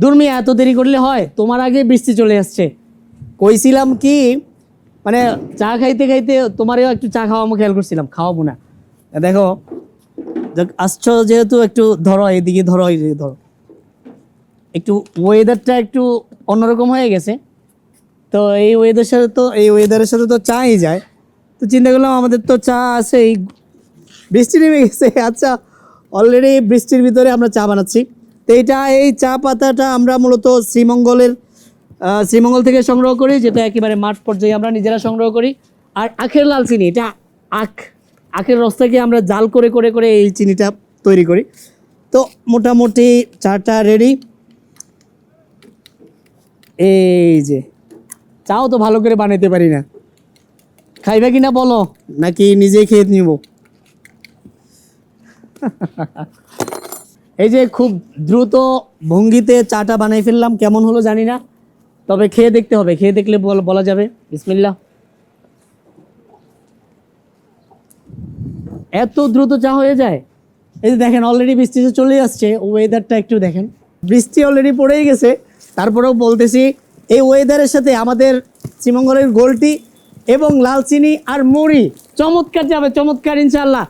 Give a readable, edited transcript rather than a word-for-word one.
দুর্মি এত দেরি করলে হয়, তোমার আগে বৃষ্টি চলে আসছে। কইছিলাম কি মানে চা খাইতে খাইতে তোমারও একটু চা খাওয়াবো, খেয়াল করছিলাম, খাওয়াবো না। দেখো আসছো যেহেতু একটু ধরো, এদিকে ধরো, এইদিকে ধরো। একটু ওয়েদারটা একটু অন্যরকম হয়ে গেছে, তো এই ওয়েদারের সাথে তো চাই যায়। তো চিন্তা করলাম আমাদের তো চা আছে, এই বৃষ্টি নেমে গেছে। আচ্ছা, অলরেডি বৃষ্টির ভিতরে আমরা চা বানাচ্ছি। তো এই চা পাতাটা আমরা মূলত শ্রীমঙ্গল থেকে সংগ্রহ করি, যেটা একেবারে মাঠ পর্যায়ে আমরা নিজেরা সংগ্রহ করি। আর আখের লাল চিনি, এটা আখের রস থেকে আমরা জাল করে করে করে এই চিনিটা তৈরি করি। তো মোটামুটি চাটা রেডি। এই যে চাও তো ভালো করে বানাইতে পারি না, খাইবে কিনা বলো, নাকি নিজেই খেয়ে নিব? এই যে খুব দ্রুত ভঙ্গিতে চাটা বানাই ফেললাম, কেমন হলো জানি না, তবে খেয়ে দেখতে হবে, খেয়ে দেখলে বলা যাবে। বিসমিল্লাহ। এত দ্রুত চা হয়ে যায়? এই যে দেখেন অলরেডি বৃষ্টি চলে আসছে, ওয়েদারটা একটু দেখেন, বৃষ্টি অলরেডি পড়েই গেছে। তারপরেও বলতেছি, এই ওয়েদারের সাথে আমাদের শ্রীমঙ্গলের গোলটি এবং লাল চিনি আর মুড়ি চমৎকার যাবে, চমৎকার ইনশাআল্লাহ।